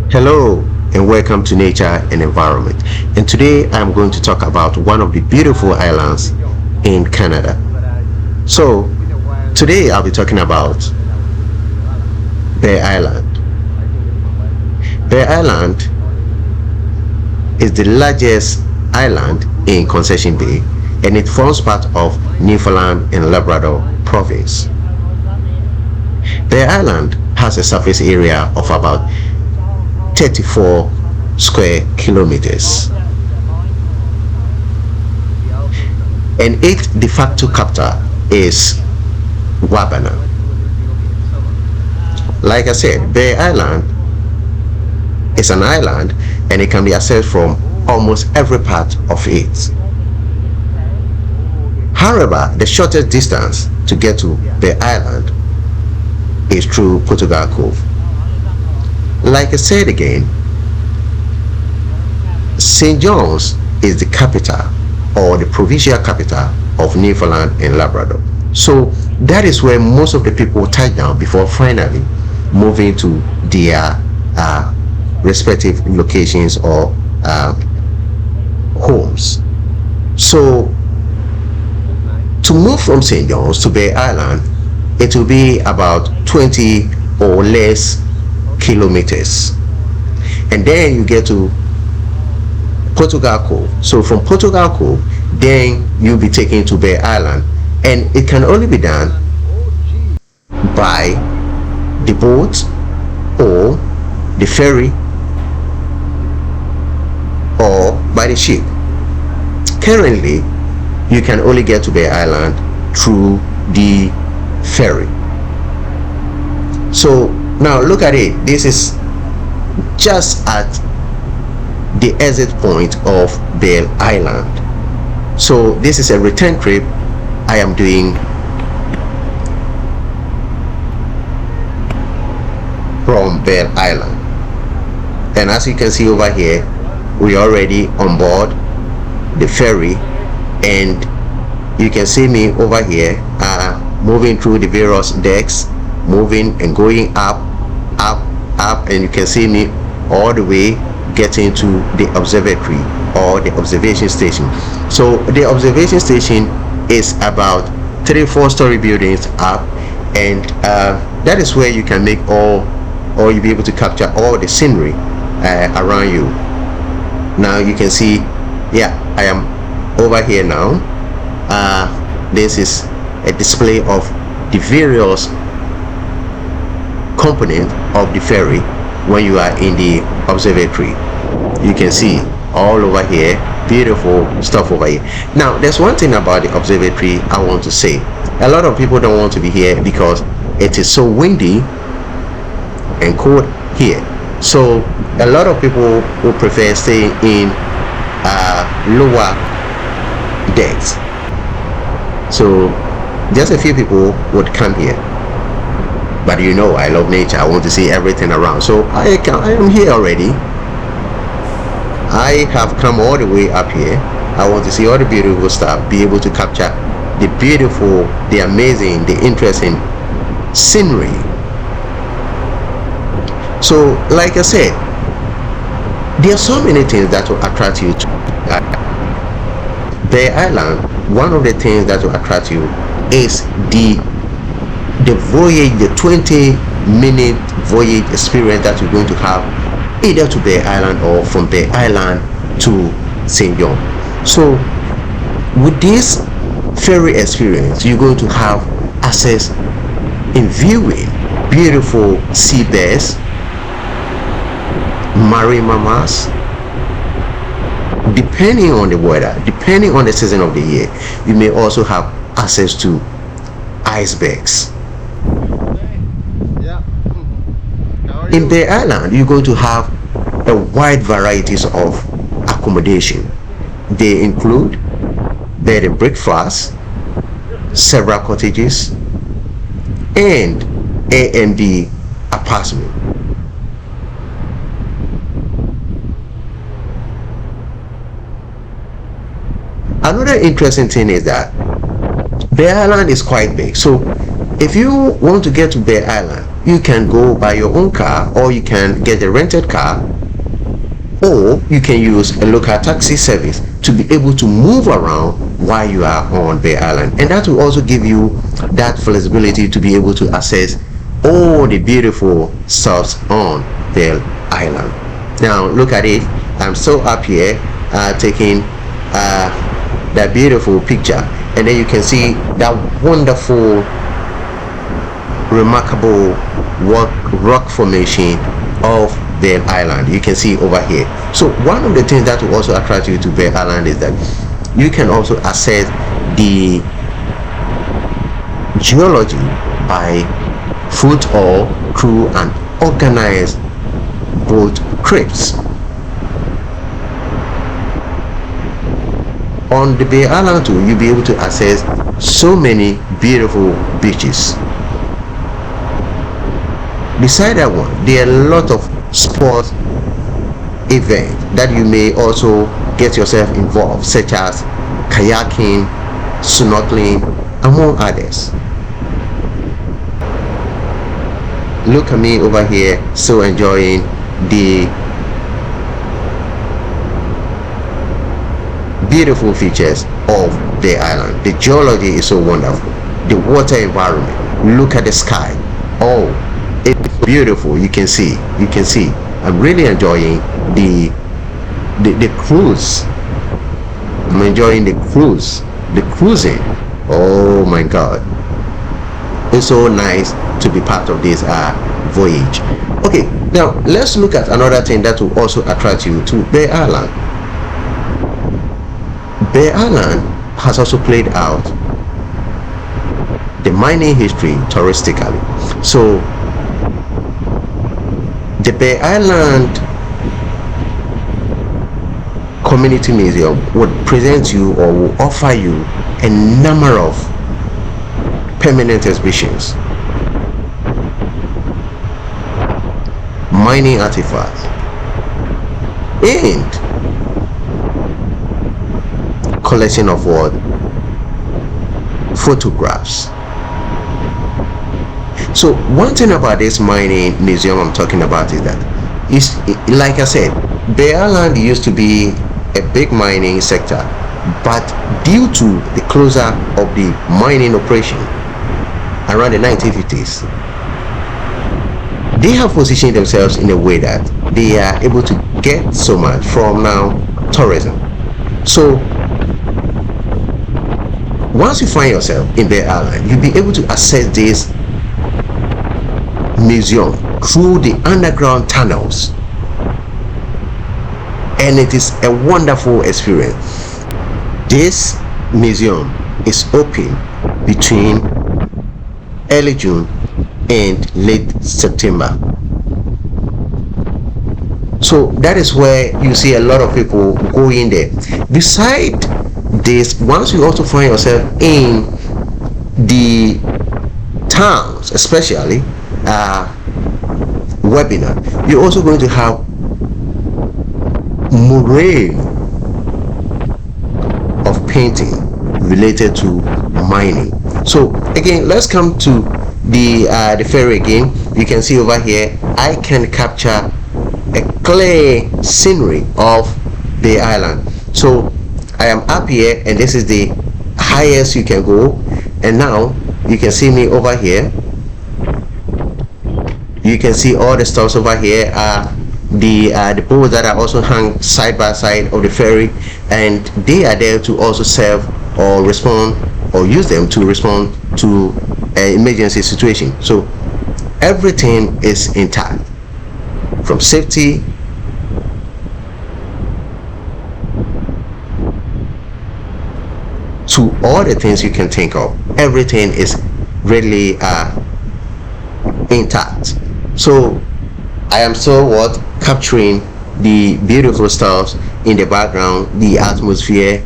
Hello and welcome to Nature and Environment. And today I'm going to talk about one of the beautiful islands in Canada. So today I'll be talking about Bear Island. Bear Island is the largest island in Concession Bay, and it forms part of Newfoundland and Labrador province. Bear Island has a surface area of about 34 square kilometers, and its de facto capital is Wabana. Like I said, Bear Island is an island and it can be accessed from almost every part of it. However, the shortest distance to get to Bear Island is through Portugal Cove. Like I said again, St. John's is the capital or the provincial capital of Newfoundland and Labrador. So that is where most of the people touch down before finally moving to their respective locations or homes. So to move from St. John's to Bear Island, it will be about 20 or less kilometers, and then you get to Portugal Cove. So from Portugal Cove, then you'll be taken to Bear Island, and it can only be done by the boat or the ferry or by the ship. Currently, you can only get to Bear Island through the ferry. So now look at it. This is just at the exit point of Bear Island. So this is a return trip I am doing from Bear Island. And as you can see over here, we are already on board the ferry, and you can see me over here moving through the various decks, moving and going up, and you can see me all the way getting to the observatory or the observation station. So the observation station is about 3-4 story buildings up, and that is where you can make or you'll be able to capture all the scenery around you. Now you can see, I am over here now. This is a display of the various components of the ferry when you are in the observatory. You can see all over here, beautiful stuff over here. Now there's one thing about the observatory I want to say. A lot of people don't want to be here because it is so windy and cold here. So a lot of people will prefer staying in lower decks. So just a few people would come here, but you know I love nature. I want to see everything around, so I am here already. I have come all the way up here. I want to see all the beautiful stuff, be able to capture the beautiful, the amazing, the interesting scenery. So like I said, there are so many things that will attract you to Bear Island. One of the things that will attract you is the voyage, the 20-minute voyage experience that you're going to have either to Bear Island or from Bear Island to St. John. So with this ferry experience, you're going to have access in viewing beautiful seabirds, marine mammals. Depending on the weather, depending on the season of the year, you may also have access to icebergs. In Bear Island, you're going to have a wide varieties of accommodation. They include bed and breakfast, several cottages, and A&B apartment. Another interesting thing is that Bear Island is quite big. So if you want to get to Bear Island, you can go by your own car, or you can get a rented car, or you can use a local taxi service to be able to move around while you are on Bear Island. And that will also give you that flexibility to be able to access all the beautiful stuff on Bear Island. Now look at it. I'm so up here taking that beautiful picture, and then you can see that wonderful, remarkable rock formation of Bear Island. You can see over here. So one of the things that will also attract you to Bear Island is that you can also access the geology by foot or through an organized boat trips. On the Bear Island too, you'll be able to access so many beautiful beaches. Beside that one, there are a lot of sports events that you may also get yourself involved, such as kayaking, snorkeling, among others. Look at me over here, so enjoying the beautiful features of the island. The geology is so wonderful. The water environment. Look at the sky. Oh, it's beautiful. You can see. I'm really enjoying the cruise. I'm enjoying the cruise. The cruising. Oh my God. It's so nice to be part of this voyage. Okay, now let's look at another thing that will also attract you to Bear Island. Bear Island has also played out the mining history touristically. So the Bear Island Community Museum would present you, or will offer you, a number of permanent exhibitions, mining artifacts, and collection of what? Photographs. So one thing about this mining museum I'm talking about is that like I said, Bear Island used to be a big mining sector, but due to the closure of the mining operation around the 1950s, they have positioned themselves in a way that they are able to get so much from now tourism. So once you find yourself in Bear Island, you'll be able to access this museum through the underground tunnels, and it is a wonderful experience. This museum is open between early June and late September. So that is where you see a lot of people go in there. Beside this, once you also find yourself in the towns, especially webinar, you're also going to have moraine of painting related to mining. So again, let's come to the ferry again. You can see over here, I can capture a clear scenery of the island. So I am up here, and this is the highest you can go. And now you can see me over here. You can see all the stuff over here are the boats that are also hung side by side of the ferry, and they are there to also serve or respond, or use them to respond to an emergency situation. So everything is intact, from safety to all the things you can think of. Everything is really intact. So I am still capturing the beautiful stuff in the background, the atmosphere.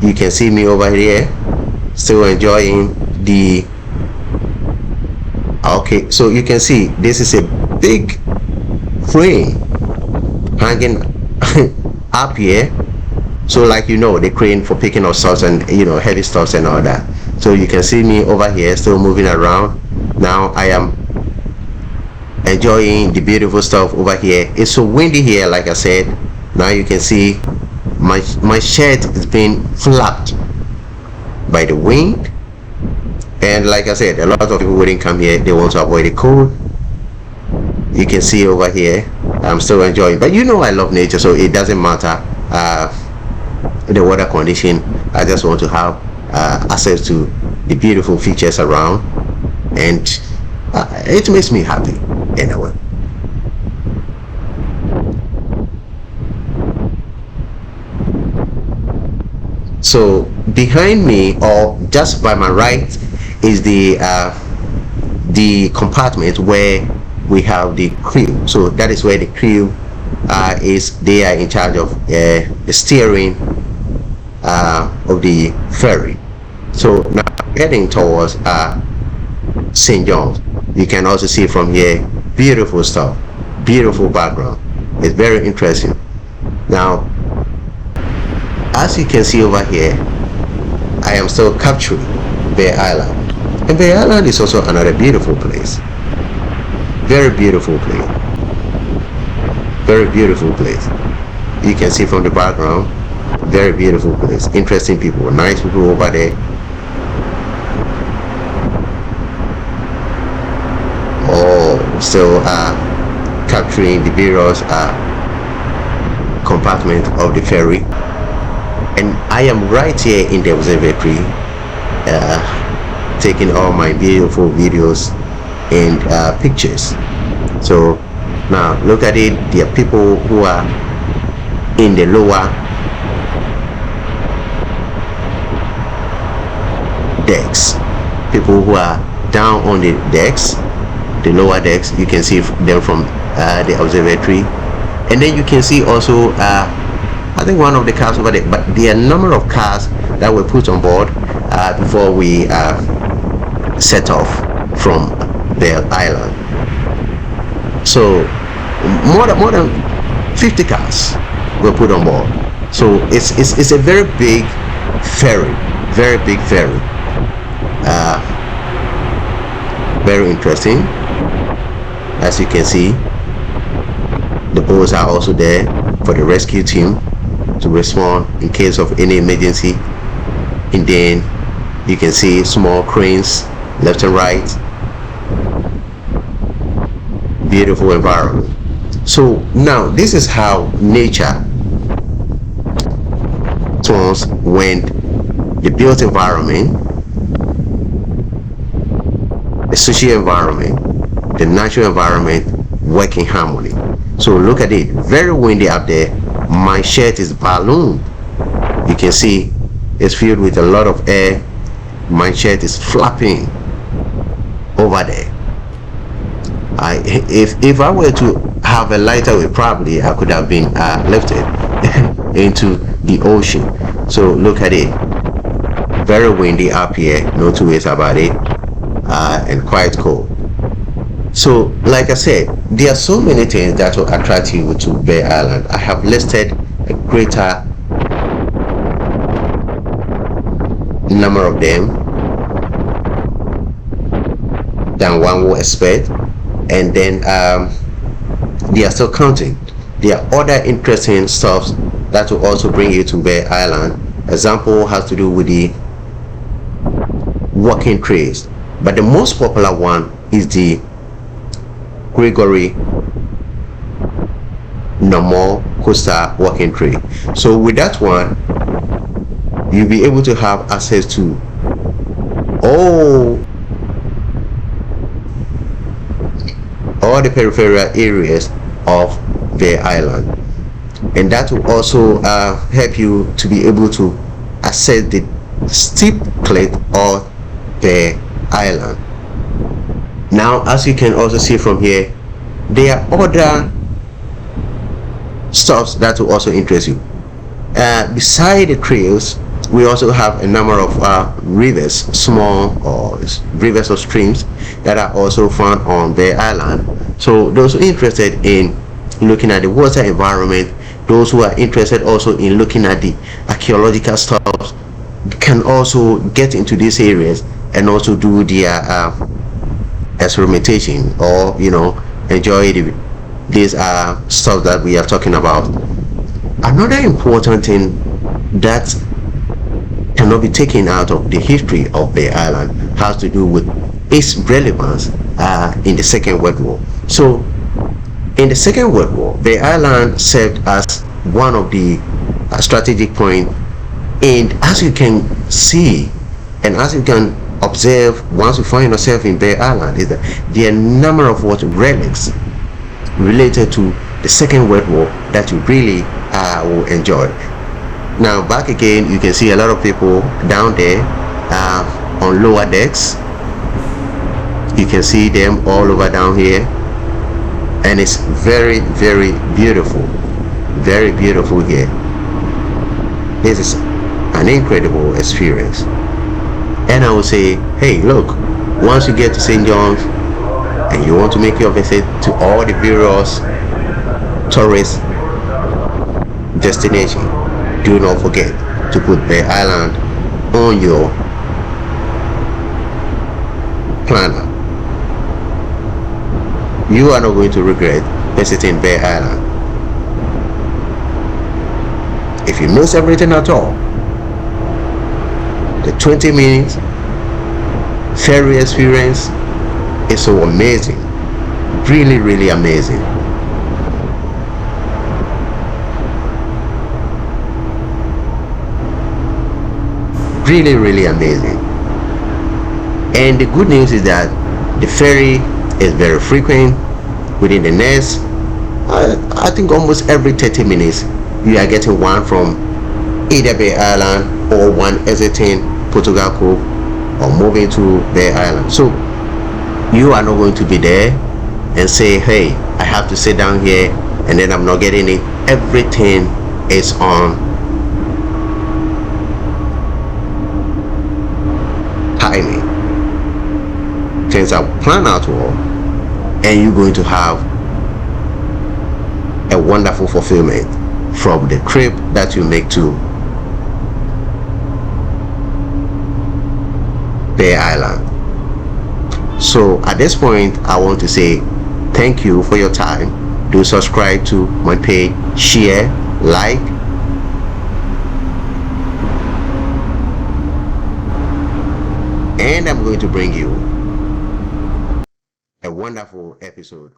You can see me over here still enjoying the okay. So you can see this is a big crane hanging up here. So like the crane for picking up stuff and heavy stuff and all that. So you can see me over here still moving around Now I am enjoying the beautiful stuff over here. It's so windy here, like I said. Now you can see my shirt is being flapped by the wind, and like I said, a lot of people wouldn't come here. They want to avoid the cold. You can see over here I'm still enjoying, but you know I love nature, so it doesn't matter the weather condition. I just want to have access to the beautiful features around, and it makes me happy in a way. So behind me, or just by my right, is the compartment where we have the crew. So that is where the crew is. They are in charge of the steering of the ferry. So now heading towards St. John's. You can also see from here, beautiful stuff, beautiful background. It's very interesting. Now, as you can see over here, I am still capturing Bear Island, and Bear Island is also another beautiful place. Very beautiful place. Very beautiful place. You can see from the background, very beautiful place. Interesting people, nice people over there. Oh, still capturing the various compartment of the ferry. And I am right here in the observatory, taking all my beautiful videos and pictures. So now look at it. There are people who are in the lower decks, people who are down on the decks, the lower decks. You can see them from the observatory, and then you can see also I think one of the cars over there, but there are a number of cars that were put on board before we set off from the island. So more than 50 cars were put on board. So it's a very big ferry, very big ferry. Very interesting. As you can see, the boats are also there for the rescue team to respond in case of any emergency. And then you can see small cranes left and right. Beautiful environment. So now this is how nature turns when the built environment, the social environment, the natural environment work in harmony. So look at it, very windy out there. My shirt is ballooned. You can see it's filled with a lot of air. My shirt is flapping over there. If I were to have a lighter weight, probably I could have been lifted into the ocean. So look at it, very windy up here, no two ways about it, and quite cold. So like I said, there are so many things that will attract you to Bear Island. I have listed a greater number of them than one would expect, and then they are still counting. There are other interesting stuff that will also bring you to Bear Island. Example has to do with the walking trails, but the most popular one is the Gregory normal coastal walking trail. So with that one, you'll be able to have access to all the peripheral areas of the island, and that will also help you to be able to access the steep cliff of the island. Now, as you can also see from here, there are other stuff that will also interest you. Beside the trails, we also have a number of rivers, small or rivers or streams that are also found on the island. So those who are interested in looking at the water environment, those who are interested also in looking at the archaeological stuff, can also get into these areas and also do their experimentation, or enjoy these are stuff that we are talking about. Another important thing that cannot be taken out of the history of Bear Island has to do with its relevance in the Second World War. So in the Second World War, Bear Island served as one of the strategic points, and as you can see and as you can observe, once you find yourself in Bear Island, is that there are a number of relics related to the Second World War that you really will enjoy. Now back again, you can see a lot of people down there on lower decks. You can see them all over down here, and it's very, very beautiful, very beautiful here. This is an incredible experience. And I will say, hey, look, once you get to St. John's and you want to make your visit to all the various tourist destinations, do not forget to put Bear Island on your planner. You are not going to regret visiting Bear Island. If you miss everything at all, the 20 minutes ferry experience is so amazing, really, really amazing. Really, really amazing. And the good news is that the ferry is very frequent. Within the next, I think almost every 30 minutes, you are getting one from either Bear Island or one exiting Portugal Cove or moving to Bear Island. So you are not going to be there and say, hey, I have to sit down here and then I'm not getting it. Everything is on timing. Things are planned out well, and you're going to have a wonderful fulfillment from the trip that you make to Bear Island. So at this point, I want to say thank you for your time. Do subscribe to my page, share, like, and I'm going to bring you a wonderful episode